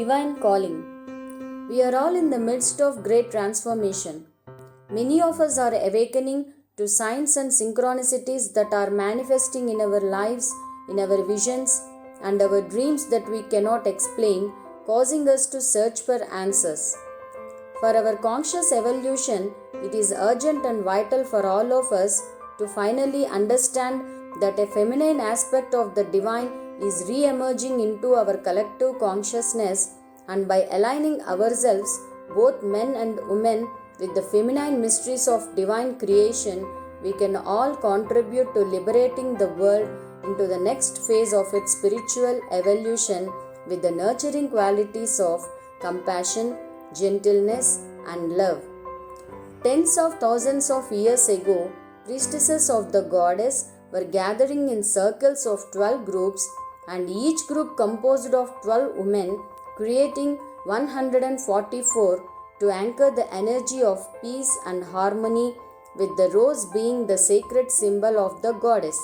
Divine Calling. We are all in the midst of great transformation. Many of us are awakening to signs and synchronicities that are manifesting in our lives, in our visions, and our dreams that we cannot explain, causing us to search for answers. For our conscious evolution, it is urgent and vital for all of us to finally understand that a feminine aspect of the divine is re-emerging into our collective consciousness, and by aligning ourselves, both men and women, with the feminine mysteries of divine creation, we can all contribute to liberating the world into the next phase of its spiritual evolution with the nurturing qualities of compassion, gentleness, and love. Tens of thousands of years ago, priestesses of the goddess were gathering in circles of 12 groups, and each group composed of 12 women, creating 144 to anchor the energy of peace and harmony, with the rose being the sacred symbol of the goddess.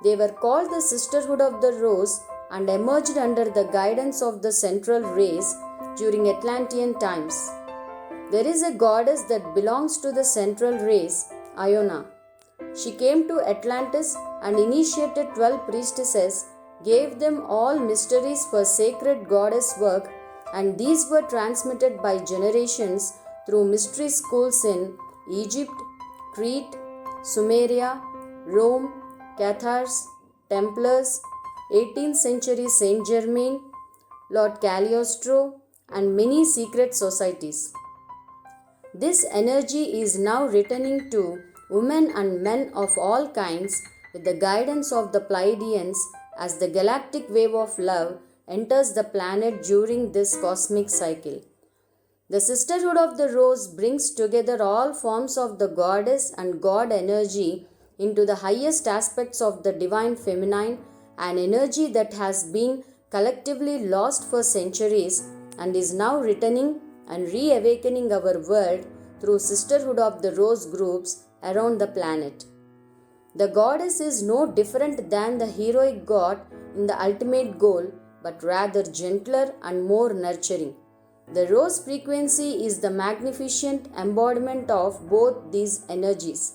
They were called the Sisterhood of the Rose and emerged under the guidance of the central race during Atlantean times. There is a goddess that belongs to the central race, Iona. She came to Atlantis and initiated 12 priestesses, gave them all mysteries for sacred goddess work, and these were transmitted by generations through mystery schools in Egypt, Crete, Sumeria, Rome, Cathars, Templars, 18th century Saint Germain, Lord Cagliostro, and many secret societies. This energy is now returning to women and men of all kinds with the guidance of the Pleiadians as the galactic wave of love enters the planet during this cosmic cycle. The Sisterhood of the Rose brings together all forms of the goddess and god energy into the highest aspects of the divine feminine, an energy that has been collectively lost for centuries and is now returning and reawakening our world through Sisterhood of the Rose groups around the planet. The goddess is no different than the heroic god in the ultimate goal, but rather gentler and more nurturing. The rose frequency is the magnificent embodiment of both these energies.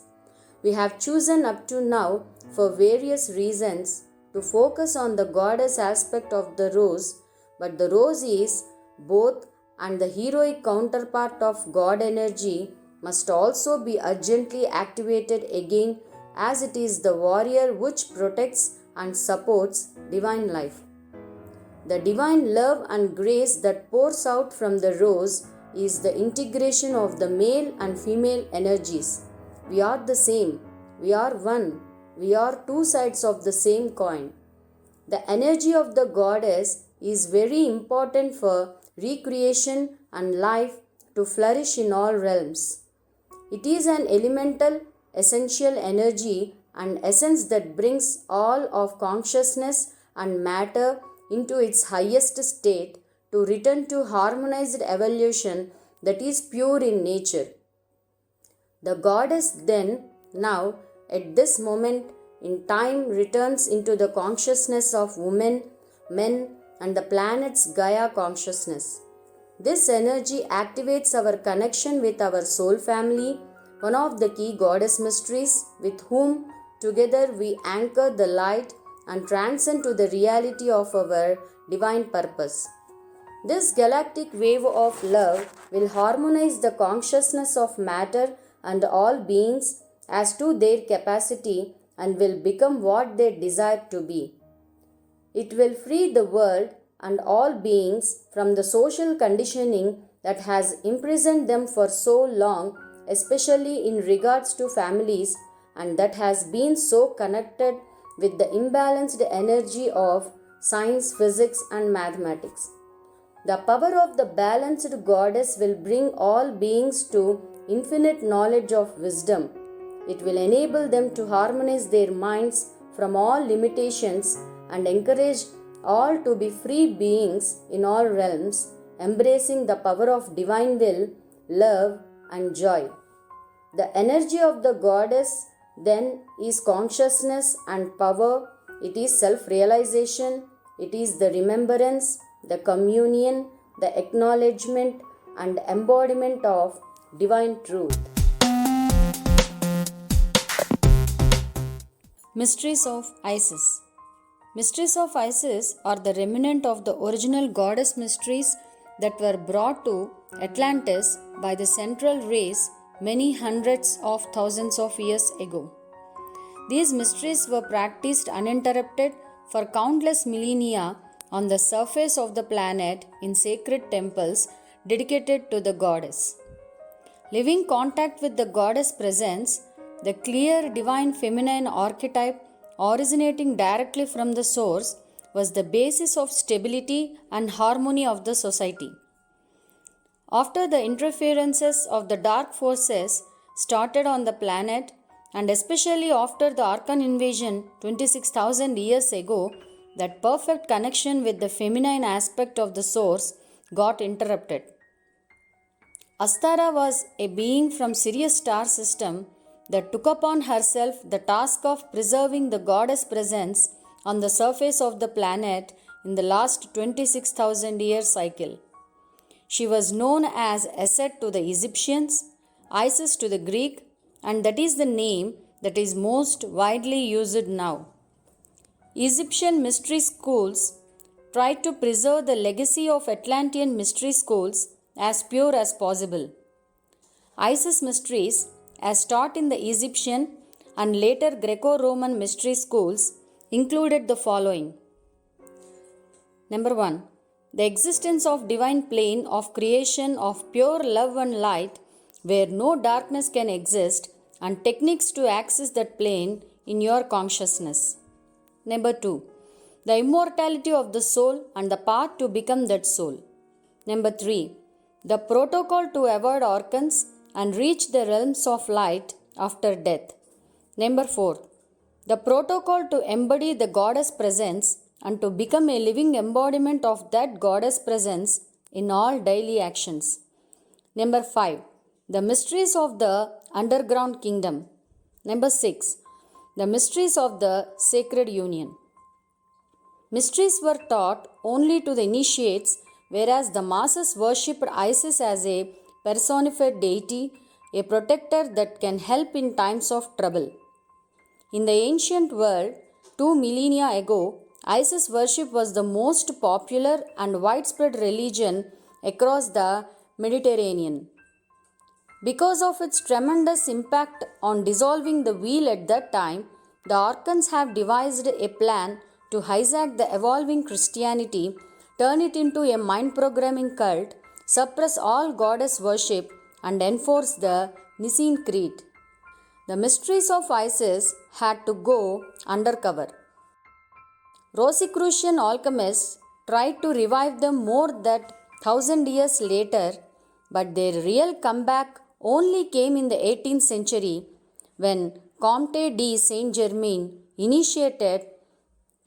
We have chosen up to now, for various reasons, to focus on the goddess aspect of the rose, but the rose is both, and the heroic counterpart of god energy must also be urgently activated again, as it is the warrior which protects and supports divine life. The divine love and grace that pours out from the rose is the integration of the male and female energies. We are the same. We are one. We are two sides of the same coin. The energy of the goddess is very important for recreation and life to flourish in all realms. It is an elemental, essential energy and essence that brings all of consciousness and matter into its highest state to return to harmonized evolution that is pure in nature. The goddess then, now, at this moment in time, returns into the consciousness of women, men, and the planet's Gaia consciousness. This energy activates our connection with our soul family, one of the key goddess mysteries, with whom together we anchor the light and transcend to the reality of our divine purpose. This galactic wave of love will harmonize the consciousness of matter and all beings as to their capacity and will become what they desire to be. It will free the world and all beings from the social conditioning that has imprisoned them for so long, especially in regards to families, and that has been so connected with the imbalanced energy of science, physics, and mathematics. The power of the balanced goddess will bring all beings to infinite knowledge of wisdom. It will enable them to harmonize their minds from all limitations and encourage all to be free beings in all realms, embracing the power of divine will, love, and joy. The energy of the goddess then is consciousness and power. It is self-realization. It is the remembrance, the communion, the acknowledgement, and embodiment of divine truth. Mysteries of Isis. Mysteries of Isis are the remnant of the original goddess mysteries that were brought to Atlantis by the central race many hundreds of thousands of years ago. These mysteries were practiced uninterrupted for countless millennia on the surface of the planet in sacred temples dedicated to the goddess. Living contact with the goddess presence, the clear divine feminine archetype originating directly from the source, was the basis of stability and harmony of the society. After the interferences of the dark forces started on the planet, and especially after the Arkan invasion 26,000 years ago, that perfect connection with the feminine aspect of the source got interrupted. Astara was a being from Sirius star system that took upon herself the task of preserving the goddess presence on the surface of the planet in the last 26,000 year cycle. She was known as Aset to the Egyptians, Isis to the Greek, and that is the name that is most widely used now. Egyptian mystery schools tried to preserve the legacy of Atlantean mystery schools as pure as possible. Isis mysteries, as taught in the Egyptian and later Greco-Roman mystery schools, included the following. Number 1. The existence of divine plane of creation of pure love and light where no darkness can exist, and techniques to access that plane in your consciousness. Number 2. The immortality of the soul and the path to become that soul. Number 3. The protocol to avoid organs and reach the realms of light after death. Number 4. The protocol to embody the goddess presence and to become a living embodiment of that goddess presence in all daily actions. Number 5. The mysteries of the underground kingdom. Number 6. The mysteries of the sacred union. Mysteries were taught only to the initiates, whereas the masses worshipped Isis as a personified deity, a protector that can help in times of trouble. In the ancient world, 2 millennia ago, Isis worship was the most popular and widespread religion across the Mediterranean. Because of its tremendous impact on dissolving the wheel at that time, the Archons have devised a plan to hijack the evolving Christianity, turn it into a mind programming cult, suppress all goddess worship, and enforce the Nicene Creed. The mysteries of Isis had to go undercover. Rosicrucian alchemists tried to revive them more than 1,000 years later, but their real comeback only came in the 18th century when Comte de Saint-Germain initiated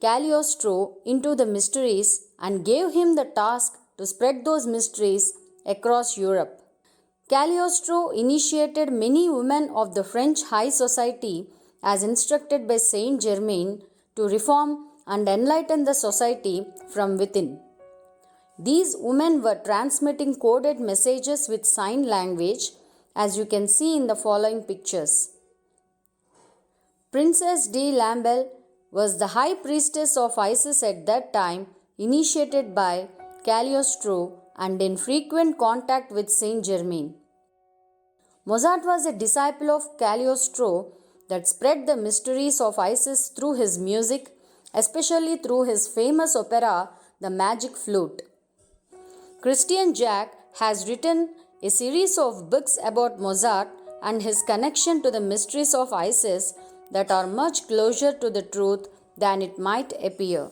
Cagliostro into the mysteries and gave him the task to spread those mysteries across Europe. Cagliostro initiated many women of the French high society as instructed by Saint-Germain to reform and enlighten the society from within. These women were transmitting coded messages with sign language, as you can see in the following pictures. Princess de Lamballe was the high priestess of Isis at that time, initiated by Cagliostro and in frequent contact with Saint Germain. Mozart was a disciple of Cagliostro that spread the mysteries of Isis through his music, especially through his famous opera, The Magic Flute. Christian Jack has written a series of books about Mozart and his connection to the mysteries of Isis that are much closer to the truth than it might appear.